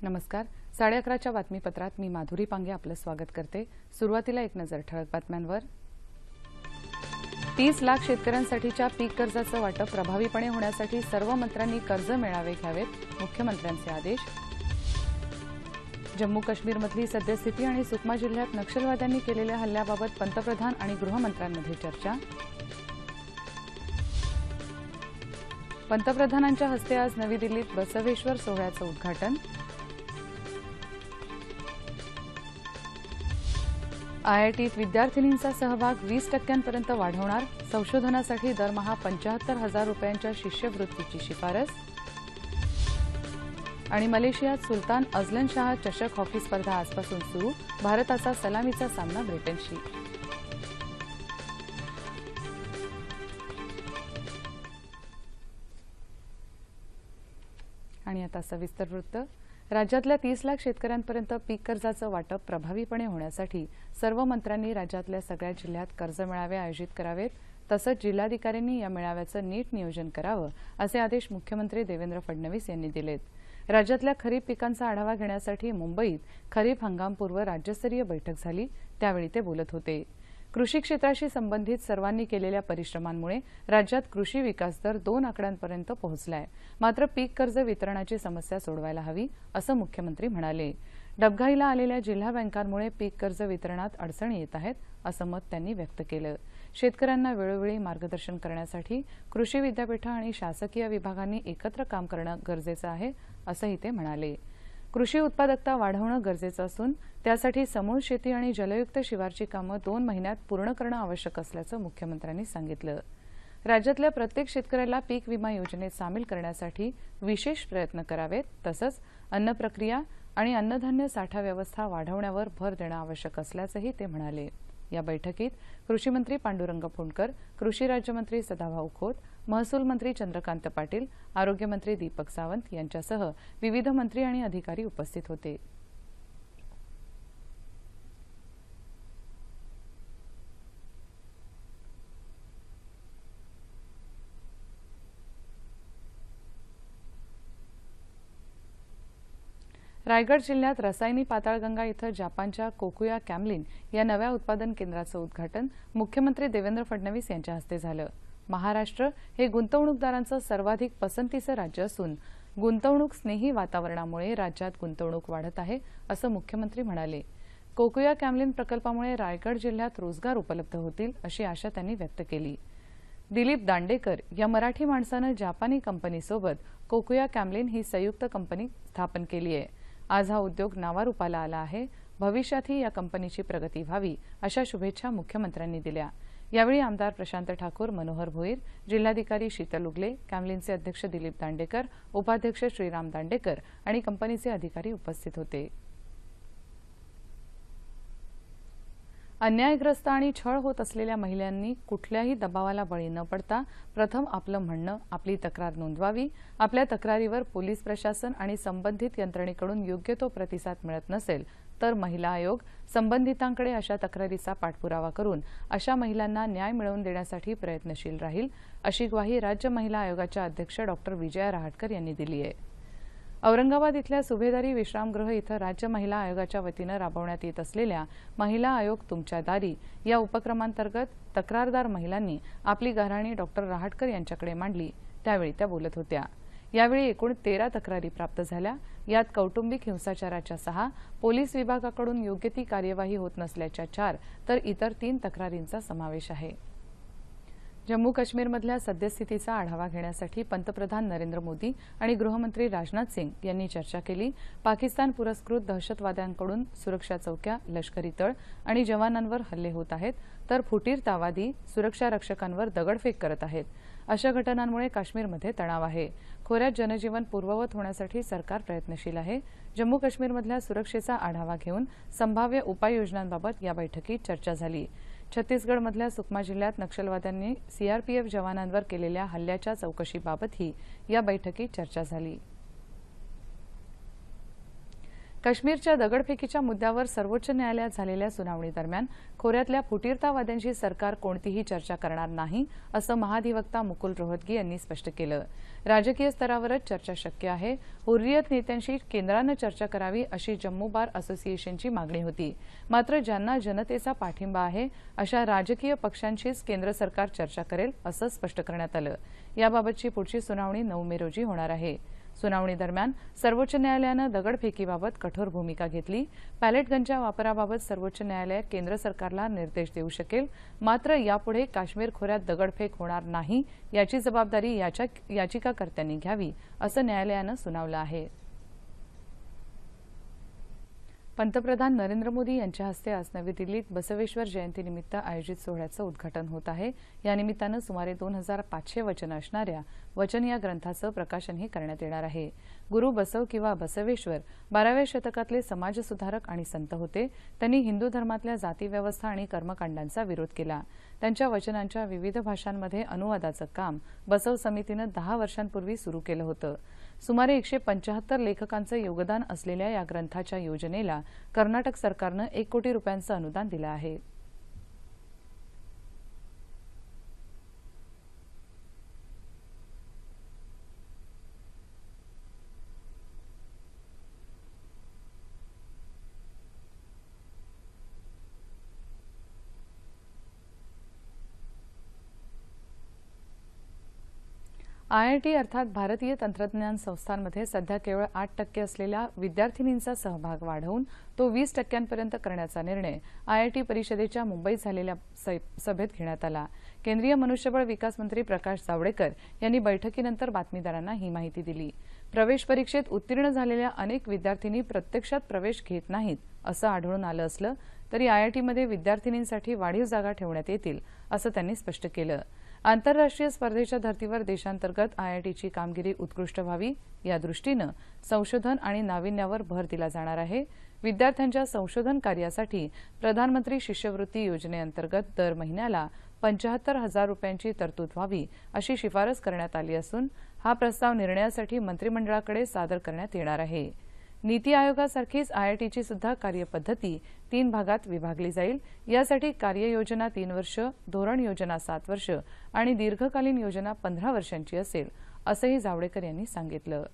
नमस्कार. 11:30च्या बातमीपत्रात मी माधुरी पांगे आपलं स्वागत करते. सुरुवातीला एक नजर ठळक बातम्यांवर. 30 लाख शेतकऱ्यांसाठीच्या पीक कर्जाचं वाटप प्रभावीपणे होण्यासाठी सर्व मंत्र्यांनी कर्ज मेळावे घ्यावेत, मुख्यमंत्र्यांचे आदेश. जम्मू काश्मीरमधली सद्यस्थिती आणि सुकमा जिल्ह्यात नक्षलवाद्यांनी केलेल्या हल्ल्याबाबत पंतप्रधान आणि गृहमंत्र्यांमध्ये चर्चा. पंतप्रधानांच्या हस्ते आज नवी दिल्लीत बसवेश्वर सोहळ्याचं उद्घाटन. आयआयटीत विद्यार्थिनींचा सहभाग 20% वाढवणार, संशोधनासाठी दरमहा 75,000 रुपयांच्या शिष्यवृत्तीची शिफारस. आणि मलेशियात सुलतान अझलन शाह चषक हॉकी स्पर्धा आजपासून सुरू, भारताचा सलामीचा सामना ब्रिटनशी. आणि आता सविस्तर वृत्त. राज्यातल्या 30 लाख शेतकऱ्यांपर्यंत पीक कर्जाचं वाटप प्रभावीपणे होण्यासाठी सर्व मंत्र्यांनी राज्यातल्या सगळ्या जिल्ह्यात कर्ज मेळावे आयोजित करावेत, तसंच जिल्हाधिकाऱ्यांनी या मेळाव्याचं नीट नियोजन करावं असे आदेश मुख्यमंत्री देवेंद्र फडणवीस यांनी दिलेत. राज्यातल्या खरीप पिकांचा आढावा घेण्यासाठी मुंबईत खरीप हंगामपूर्व राज्यस्तरीय बैठक झाली, त्यावेळी ते बोलत होते. कृषी क्षेत्राशी संबंधित सर्वांनी केलेल्या परिश्रमांमुळे राज्यात कृषी विकास दर 2 आकड्यांपर्यंत पोहोचलाय. मात्र पीक कर्ज वितरणाची समस्या सोडवायला हवी असं मुख्यमंत्री म्हणाले. डबघाईला आलेल्या जिल्हा बँकांमुळे पीक कर्ज वितरणात अडचणी येत आहेत असं मत त्यांनी व्यक्त केलं. शेतकऱ्यांना वेळोवेळी मार्गदर्शन करण्यासाठी कृषी विद्यापीठं आणि शासकीय विभागांनी एकत्र काम करणं गरजेचं आहे असंही ते म्हणाले. कृषी उत्पादकता वाढवणं गरजेचं असून त्यासाठी समूळ शेती आणि जलयुक्त शिवारची कामं 2 महिन्यात पूर्ण करणं आवश्यक असल्याचं मुख्यमंत्र्यांनी सांगितलं. राज्यातल्या प्रत्येक शेतकऱ्याला पीक विमा योजनेत सामील करण्यासाठी विशेष प्रयत्न करावेत, तसंच अन्न प्रक्रिया आणि अन्नधान्य साठा व्यवस्था वाढवण्यावर भर देणं आवश्यक असल्याचंही ते म्हणाले. या बैठकीत कृषीमंत्री पांडुरंग फुंडकर, कृषी राज्यमंत्री सदाभाऊ खोत, महसूल मंत्री चंद्रकांत पाटील, आरोग्यमंत्री दीपक सावंत यांच्यासह विविध मंत्री आणि अधिकारी उपस्थित होते. रायगड जिल्ह्यात रसायनी पाताळगंगा इथं जपानच्या कोकुया कॅमलिन या नव्या उत्पादन केंद्राचं उद्घाटन मुख्यमंत्री देवेंद्र फडणवीस यांच्या हस्ते झालं. महाराष्ट्र हे गुंतवणूकदारांचं सर्वाधिक पसंतीचं राज्य असून गुंतवणूक स्नेही वातावरणामुळे राज्यात गुंतवणूक वाढत आहे असं मुख्यमंत्री म्हणाले. कोकुया कॅमलिन प्रकल्पामुळे रायगड जिल्ह्यात रोजगार उपलब्ध होतील अशी आशा त्यांनी व्यक्त केली. दिलीप दांडेकर या मराठी माणसानं जापानी कंपनीसोबत कोकुया कॅमलिन ही संयुक्त कंपनी स्थापन केली आहे. आज हा उद्योग नावारूपाला आला आहे. भविष्यातही या कंपनीची प्रगती व्हावी अशा शुभेच्छा मुख्यमंत्र्यांनी दिल्या. यावेळी आमदार प्रशांत ठाकूर, मनोहर भोईर, जिल्हाधिकारी शीतल उगले, कॅमलिनचे अध्यक्ष दिलीप दांडेकर, उपाध्यक्ष श्रीराम दांडेकर आणि कंपनीचे अधिकारी उपस्थित होते. अन्यायग्रस्त आणि छळ होत असलेल्या महिलांनी कुठल्याही दबावाला बळी न पडता प्रथम आपलं म्हणणं, आपली तक्रार नोंदवावी. आपल्या तक्रारीवर पोलीस प्रशासन आणि संबंधित यंत्रणेकडून योग्य तो प्रतिसाद मिळत नसेल तर महिला आयोग संबंधितांकडे अशा तक्रारीचा पाठपुरावा करून अशा महिलांना न्याय मिळवून देण्यासाठी प्रयत्नशील राहील, अशी ग्वाही राज्य महिला आयोगाच्या अध्यक्ष डॉ. विजया रहाटकर यांनी दिली आहे. औरंगाबाद इथल्या सुभेदारी विश्रामगृह इथं राज्य महिला आयोगाच्या वतीनं राबवण्यात येत असलेल्या महिला आयोग तुमच्या दारी या उपक्रमांतर्गत तक्रारदार महिलांनी आपली गाऱ्हाणी डॉ. रहाटकर यांच्याकडे मांडली, त्यावेळी त्या बोलत होत्या. यावेळी एकूण 13 तक्रारी प्राप्त झाल्या. यात कौटुंबिक हिंसाचाराच्या 6, पोलीस विभागाकडून योग्य ती कार्यवाही होत नसल्याच्या 4 तर इतर 3 तक्रारींचा समावेश आहे. जम्मू काश्मीरमधल्या सद्यस्थितीचा आढावा घेण्यासाठी पंतप्रधान नरेंद्र मोदी आणि गृहमंत्री राजनाथ सिंग यांनी चर्चा केली. पाकिस्तान पुरस्कृत दहशतवाद्यांकडून सुरक्षा चौक्या, लष्करी तळ आणि जवानांवर हल्ले होत आहेत, तर फुटीरतावादी सुरक्षा रक्षकांवर दगडफेक करत आहेत. अशा घटनांमुळे काश्मीरमध्ये तणाव आहे. खोऱ्यात जनजीवन पूर्ववत होण्यासाठी सरकार प्रयत्नशील आहे. जम्मू काश्मीरमधल्या सुरक्षेचा आढावा घेऊन संभाव्य उपाययोजनांबाबत या बैठकीत चर्चा झाली. छत्तीसगडमधल्या सुकमा जिल्ह्यात नक्षलवाद्यांनी सीआरपीएफ जवानांवर केलेल्या हल्ल्याच्या चौकशीबाबतही या बैठकीत चर्चा झाली। काश्मीरच्या दगडफेकीच्या मुद्द्यावर सर्वोच्च न्यायालयात झालेल्या सुनावणीदरम्यान खोऱ्यातल्या फुटीरतावाद्यांशी सरकार कोणतीही चर्चा करणार नाही, असं महाधिवक्ता मुकुल रोहतगी यांनी स्पष्ट केलं। राजकीय स्तरावरच चर्चा शक्य आहे। हुर्रियत नेत्यांशी केंद्रानं चर्चा करावी अशी जम्मू बार असोसिएशनची मागणी होती। मात्र ज्यांना जनतेचा पाठिंबा आहे अशा राजकीय पक्षांशीच केंद्र सरकार चर्चा करेल असं स्पष्ट करण्यात आलं। याबाबतची पुढची सुनावणी 9 मे रोजी होणार आहे। सुनावणी दरम्यान सर्वोच्च न्यायालयानं दगडफेकीबाबत कठोर भूमिका घेतली। पॅलेटगनच्या वापराबाबत सर्वोच्च न्यायालय केंद्र सरकारला निर्देश देऊ शकेल, मात्र यापुढे काश्मीर खोऱ्यात दगडफेक होणार नाही याची जबाबदारी याचिकाकर्त्यांनी घ्यावी, असं न्यायालयानं सुनावलं आहे। पंतप्रधान नरेंद्र मोदी यांच्या हस्ते आज नवी दिल्लीत बसवेश्वर जयंतीनिमित्त आयोजित सोहळ्याचं उद्घाटन होत आहे। या निमित्तानं सुमारे 2500 वचनं असणाऱ्या वचन या ग्रंथाचं प्रकाशनही करण्यात येणार आहे। गुरु बसव किंवा बसवेश्वर 12व्या शतकातले समाजसुधारक आणि संत होते। त्यांनी हिंदू धर्मातल्या जातीव्यवस्था आणि कर्मकांडांचा विरोध केला। त्यांच्या वचनांच्या विविध भाषांमध्ये अनुवादाचं काम बसव समितीनं 10 वर्षांपूर्वी सुरू केलं होतं। सुमारे 175 लेखकांचं योगदान असलेल्या या ग्रंथाच्या योजनेला कर्नाटक सरकारनं 1 कोटी रुपयांचं अनुदान दिलं आहे। IIT अर्थात भारतीय तंत्रज्ञान संस्थांमध्ये सध्या केवळ 8% असलेल्या विद्यार्थिनींचा सहभाग वाढवून तो 20% करण्याचा निर्णय IIT परिषदेच्या मुंबईत झालेल्या सभेत घेण्यात आला। केंद्रीय मनुष्यबळ विकास मंत्री प्रकाश जावडेकर यांनी बैठकीनंतर बातमीदारांना ही माहिती दिली। प्रवेश परीक्षेत उत्तीर्ण झालेल्या अनेक विद्यार्थिनी प्रत्यक्षात प्रवेश घेत नाहीत असं आढळून आलं असलं तरी IITमध्ये विद्यार्थिनींसाठी वाढीव जागा ठेवण्यात येतील असं त्यांनी स्पष्ट केलं। आंतरराष्ट्रीय स्पर्धेच्या धर्तीवर देशांतर्गत IITची कामगिरी उत्कृष्ट व्हावी या दृष्टीनं संशोधन आणि नाविन्यावर भर दिला जाणार आहे। विद्यार्थ्यांच्या संशोधन कार्यासाठी प्रधानमंत्री शिष्यवृत्ती योजनेअंतर्गत दर महिन्याला 75,000 रुपयांची तरतूद व्हावी अशी शिफारस करण्यात आली असून हा प्रस्ताव निर्णयासाठी मंत्रिमंडळाकडे सादर करण्यात येणार आहे। नीती आयोगासारखीच IITची सुद्धा कार्यपद्धती 3 भागात विभागली जाईल। यासाठी कार्ययोजना 3 वर्ष, धोरण योजना 7 वर्ष आणि दीर्घकालीन योजना 15 वर्षांची असेल असंही जावडेकर यांनी सांगितलं।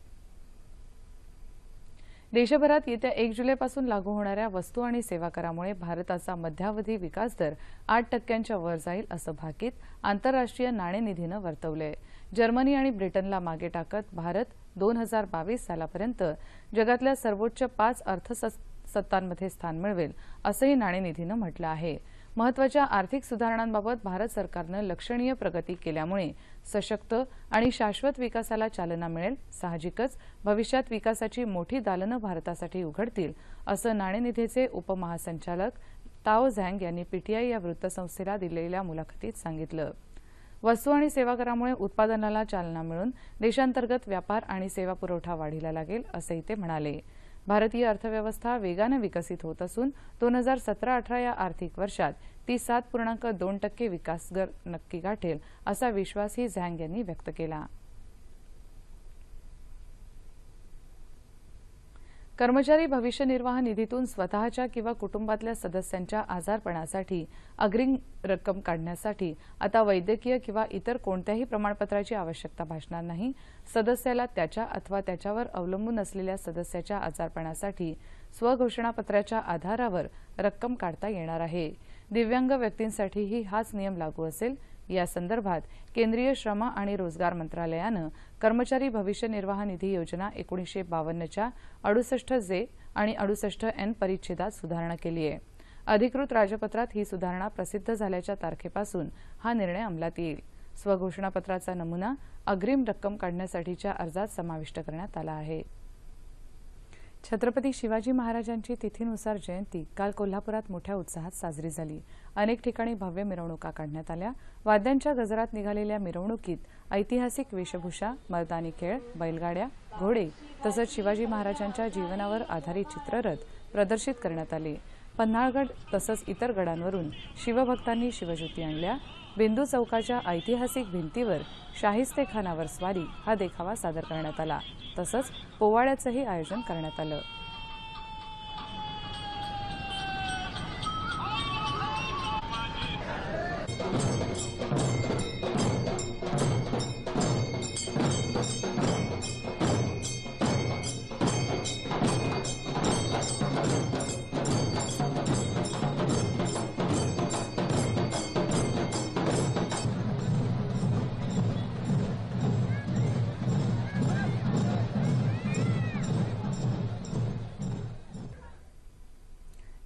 देशभरात येत्या 1 जुलैपासून लागू होणाऱ्या वस्तू आणि सेवा करामुळे भारताचा मध्यावधी विकास दर 8% वर जाईल असं भाकीत आंतरराष्ट्रीय नाणेनिधीनं वर्तवलंय। जर्मनी आणि ब्रिटनला मागे टाकत भारत 2022 सालापर्यंत जगातल्या सर्वोच्च 5 अर्थसत्तांमध्ये स्थान मिळवेल असंही नाणेनिधीनं म्हटलं आहे। महत्त्वाच्या आर्थिक सुधारणांबाबत भारत सरकारनं लक्षणीय प्रगती केल्यामुळे सशक्त आणि शाश्वत विकासाला चालना मिळेल। साहजिकच भविष्यात विकासाची मोठी दालनं भारतासाठी उघडतील असं नाणेनिधीचे उपमहासंचालक ताओ झँग यांनी PTI या वृत्तसंस्थेला दिलेल्या मुलाखतीत सांगितलं। वस्तू आणि सेवा करामुळे उत्पादनाला चालना मिळून देशांतर्गत व्यापार आणि सेवा पुरवठा वाढीला लागेल असंही ते म्हणाले। भारतीय अर्थव्यवस्था वेगाने विकसित होत असून 2017-18 या आर्थिक वर्षात ती 7.2% विकास दर नक्की गाठेल असा विश्वासही झँग यांनी व्यक्त केला। कर्मचारी भविष्य निर्वाह निधीतून स्वतःच्या किंवा कुटुंबातल्या सदस्यांच्या आजारपणासाठी अग्रिम रक्कम काढण्यासाठी आता वैद्यकीय किंवा इतर कोणत्याही प्रमाणपत्राची आवश्यकता भासणार नाही। सदस्याला त्याच्या अथवा त्याच्यावर अवलंबून असलेल्या सदस्याच्या आजारपणासाठी स्वघोषणापत्राच्या आधारावर रक्कम काढता येणार आहे। दिव्यांग व्यक्तींसाठीही हाच नियम लागू असेल। या संदर्भात केंद्रीय श्रम आणि रोजगार मंत्रालयानं कर्मचारी भविष्य निर्वाह निधी योजना 1952च्या 68J आणि 68N परिच्छेदात सुधारणा केली आहे। अधिकृत राजपत्रात ही सुधारणा प्रसिद्ध झाल्याच्या तारखेपासून हा निर्णय अंमलात येईल। स्वघोषणापत्राचा नमुना अग्रिम रक्कम काढण्यासाठीच्या अर्जात समाविष्ट करण्यात आला आहे। छत्रपती शिवाजी महाराजांची तिथीनुसार जयंती काल कोल्हापुरात मोठ्या उत्साहात साजरी झाली। अनेक ठिकाणी भव्य मिरवणुका काढण्यात आल्या। वाद्यांच्या गजरात निघालेल्या मिरवणुकीत ऐतिहासिक वेशभूषा, मर्दानी खेळ, बैलगाड्या, घोडे तसंच शिवाजी महाराजांच्या जीवनावर आधारित चित्ररथ प्रदर्शित करण्यात आले। पन्हाळगड तसंच इतर गडांवरून शिवभक्तांनी शिवज्योती आणल्या। बिंदू चौकाच्या ऐतिहासिक भिंतीवर शाहिस्तेखानावर स्वारी हा देखावा सादर करण्यात आला। तसंच पोवाड्याचंही आयोजन करण्यात आलं।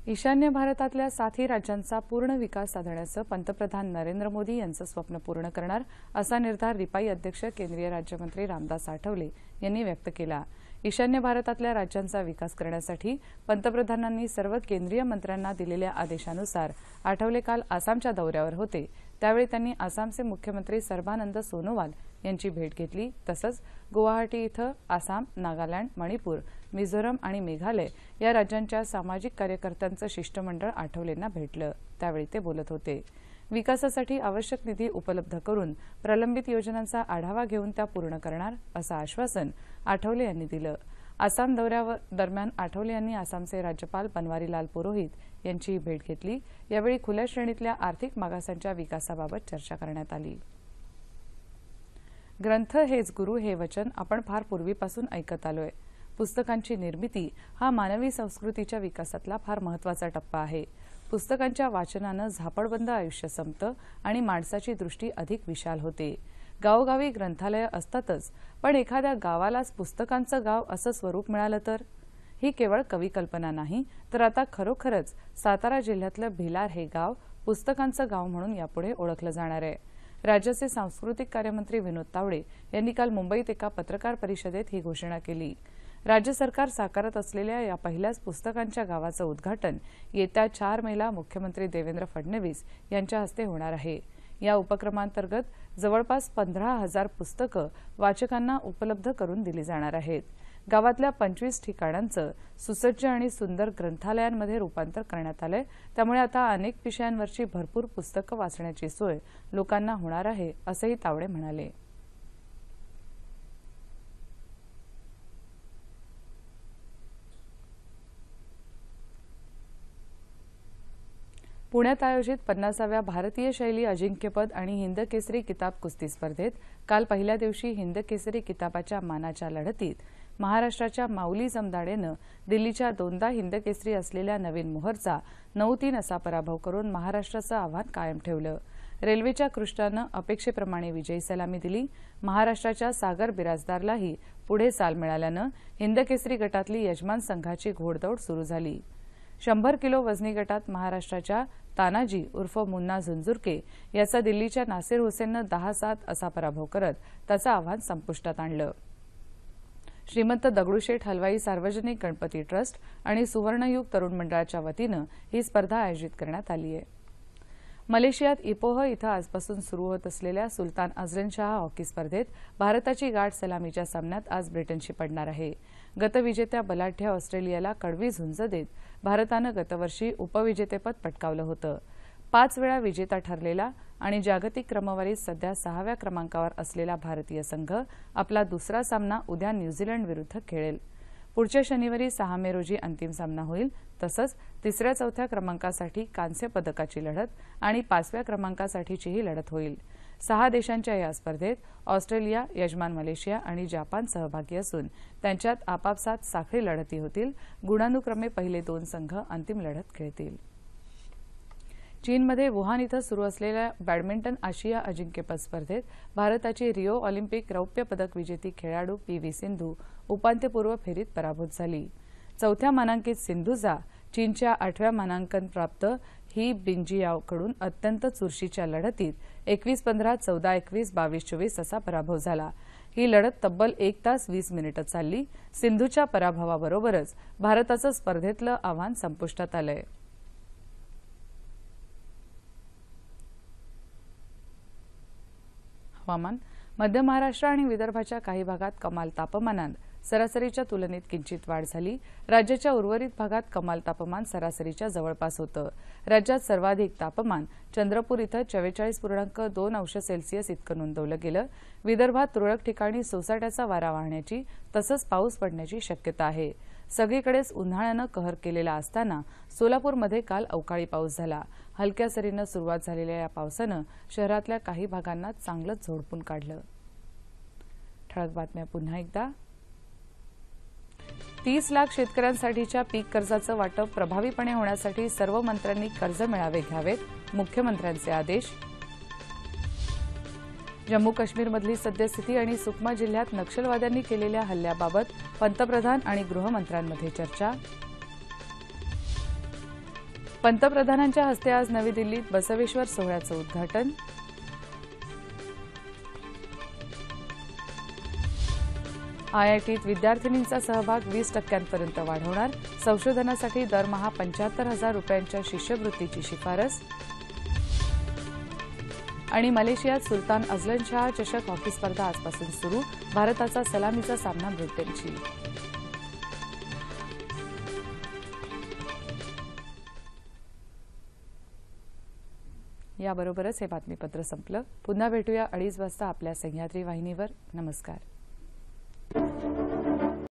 ईशान्य भारतातल्या 7ही राज्यांचा पूर्ण विकास साधण्याचं पंतप्रधान नरेंद्र मोदी यांचं स्वप्न पूर्ण करणार असा निर्धार रिपाई अध्यक्ष केंद्रीय राज्यमंत्री रामदास आठवले यांनी व्यक्त केला। ईशान्य भारतातल्या राज्यांचा विकास करण्यासाठी पंतप्रधानांनी सर्व केंद्रीय मंत्र्यांना दिलेल्या आदेशानुसार आठवले काल आसामच्या दौऱ्यावर होते। त्यावेळी त्यांनी आसामचे मुख्यमंत्री सर्बानंद सोनोवाल यांची भेट घेतली। तसंच गुवाहाटी इथं आसाम, नागालँड, मणिपूर, मिझोरम आणि मेघालय या राज्यांच्या सामाजिक कार्यकर्त्यांचं शिष्टमंडळ आठवलेंना भेटलं। त्यावेळी ते बोलत होते। विकासासाठी आवश्यक निधी उपलब्ध करून प्रलंबित योजनांचा आढावा घेऊन त्या पूर्ण करणार असं आश्वासन आठवले यांनी दिलं। आसाम दौऱ्यादरम्यान आठवले यांनी आसामचे राज्यपाल बनवारीलाल पुरोहित यांची भेट घेतली। यावेळी खुल्या श्रेणीतल्या आर्थिक मागासांच्या विकासाबाबत चर्चा करण्यात आली। ग्रंथ हेच गुरु हे वचन आपण फार पूर्वीपासून ऐकत आलोय। पुस्तकांची निर्मिती हा मानवी संस्कृतीच्या विकासातला फार महत्त्वाचा टप्पा आहे। पुस्तकांच्या वाचनानं झापडबंद आयुष्य संपतं आणि माणसाची दृष्टी अधिक विशाल होते। गावोगावी ग्रंथालय असतातच, पण एखाद्या गावालाच पुस्तकांचं गाव असं स्वरूप मिळालं तर? ही केवळ कविकल्पना नाही, तर आता खरोखरच सातारा जिल्ह्यातलं भिलार हे गाव पुस्तकांचं गाव म्हणून यापुढे ओळखलं जाणार आहे। राज्याचे सांस्कृतिक कार्यमंत्री विनोद तावडे यांनी काल मुंबईत एका पत्रकार परिषदेत ही घोषणा केली। राज्य सरकार साकारत असलेल्या या पहिल्याच पुस्तकांच्या गावाचं उद्घाटन येत्या 4 मेला मुख्यमंत्री देवेंद्र फडणवीस यांच्या हस्ते होणार आहे। या उपक्रमांतर्गत जवळपास 15,000 पुस्तकं वाचकांना उपलब्ध करून दिली जाणार आहेत। गावातल्या 25 ठिकाणांचं सुसज्ज आणि सुंदर ग्रंथालयांमध्ये रूपांतर करण्यात आलंय। त्यामुळे आता अनेक विषयांवरची भरपूर पुस्तकं वाचण्याची सोय लोकांना होणार आहे, असंही तावडे म्हणाले। पुण्यात आयोजित 50व्या भारतीय शैली अजिंक्यपद आणि हिंद केसरी किताब कुस्ती स्पर्धेत काल पहिल्या दिवशी हिंद केसरी किताबाच्या मानाच्या लढतीत महाराष्ट्राच्या माऊली जमदाडेनं दिल्लीच्या 2दा हिंद केसरी असलेल्या नवीन मोहरचा 9-3 असा पराभव करून महाराष्ट्राचं आव्हान कायम ठेवलं। रेल्वेच्या कृष्णानं अपेक्षेप्रमाणे विजयी सलामी दिली। महाराष्ट्राच्या सागर बिराजदारलाही पुढे चाल मिळाल्यानं हिंद केसरी गटातली यजमान संघाची घोडदौड सुरू झाली। 100 किलो वजनी गटात महाराष्ट्राच्या तानाजी उर्फ मुन्ना झुंझुरके याचा दिल्लीच्या नासिर हुसेननं 10-7 असा पराभव करत त्याचं आव्हान संपुष्टात आणलं। श्रीमंत दगडूशेठ हलवाई सार्वजनिक गणपती ट्रस्ट आणि सुवर्णयुग तरुण मंडळाच्या वतीनं ही स्पर्धा आयोजित करण्यात आली आहे। मलेशियात इपोह इथं आजपासून सुरू होत असलेल्या सुलतान अझलन शाह हॉकी स्पर्धेत भारताची गाठ सलामीच्या सामन्यात आज ब्रिटनशी पडणार आहे। गतविजेत्या बलाढ्य ऑस्ट्रेलियाला कडवी झुंज देत भारतानं गतवर्षी उपविजेतेपद पटकावलं होतं। 5 वेळा विजेता ठरलेला आणि जागतिक क्रमवारीत सध्या 6व्या क्रमांकावर असलेला भारतीय संघ आपला दुसरा सामना उद्या न्यूझीलंड विरुद्ध खेळेल। पुढच्या शनिवारी 6 मे रोजी अंतिम सामना होईल। तसंच 3ऱ्या-4थ्या क्रमांकासाठी कांस्य पदकाची लढत आणि 5व्या क्रमांकासाठीचीही लढत होईल। 6 देशांच्या या स्पर्धेत ऑस्ट्रेलिया, यजमान मलेशिया आणि जपान सहभागी असून त्यांच्यात आपापसात साखळी लढती होतील। गुणानुक्रमे पहिले 2 संघ अंतिम लढत खेळतील। चीनमध्ये वुहान इथं सुरू असलेल्या बॅडमिंटन आशिया अजिंक्यपद स्पर्धेत भारताची रिओ ऑलिम्पिक रौप्य पदक विजेती खेळाडू पी.व्ही. सिंधू उपांत्यपूर्व फेरीत पराभूत झाली। 4थ्या मानांकित सिंधूचा चीनच्या 8व्या मानांकन प्राप्त ही बिंगजियाओकडून अत्यंत चुरशीच्या लढतीत 21-15, 14-21, 22-24 असा पराभव झाला। ही लढत तब्बल 1 तास 20 मिनिटं चालली। सिंधूच्या पराभवाबरोबरच भारताचं स्पर्धेतलं आव्हान संपुष्टात आलंय। हवामान मध्य महाराष्ट्र आणि विदर्भाच्या काही भागात कमाल तापमानात सरासरीच्या तुलनेत किंचित वाढ झाली। राज्याच्या उर्वरित भागात कमाल तापमान सरासरीच्या जवळपास होतं। राज्यात सर्वाधिक तापमान चंद्रपूर इथं 44.2 अंश सेल्सिअस इतकं नोंदवलं गेलं। विदर्भात तुरळक ठिकाणी सोसाट्याचा वारा वाहण्याची तसंच पाऊस पडण्याची शक्यता आहे। सगळीकडेच उन्हाळ्यानं कहर केलेला असताना सोलापूरमध्ये काल अवकाळी पाऊस झाला। हलक्या सरीनं सुरुवात झालेल्या या पावसानं शहरातल्या काही भागांना चांगलंच झोडपून काढलं। ठळक बातम्या पुन्हा एकदा। 30 लाख शेतकऱ्यांसाठीच्या पीक कर्जाचं वाटप प्रभावीपणे होण्यासाठी सर्व मंत्र्यांनी कर्ज मेळावे घ्यावेत, मुख्यमंत्र्यांचे आदेश। जम्मू काश्मीरमधली सद्यस्थिती आणि सुकमा जिल्ह्यात नक्षलवाद्यांनी केलेल्या हल्ल्याबाबत पंतप्रधान आणि गृहमंत्र्यांमध्ये चर्चा। पंतप्रधानांच्या हस्ते आज नवी दिल्लीत बसवेश्वर सोहळ्याचं उद्घाटन। आयआयटीत विद्यार्थिनींचा सहभाग 20% वाढवणार, संशोधनासाठी दरमहा 75,000 रुपयांच्या शिष्यवृत्तीची शिफारस। आणि मलेशियात सुलतान अझलन शाह चषक हॉकी स्पर्धा आजपासून सुरू, भारताचा सलामीचा सामना ब्रिटनशी। याबरोबरच हे बातमीपत्र संपलं। पुन्हा भेटूया 2:30 वाजता आपल्या सह्याद्री वाहिनीवर। नमस्कार।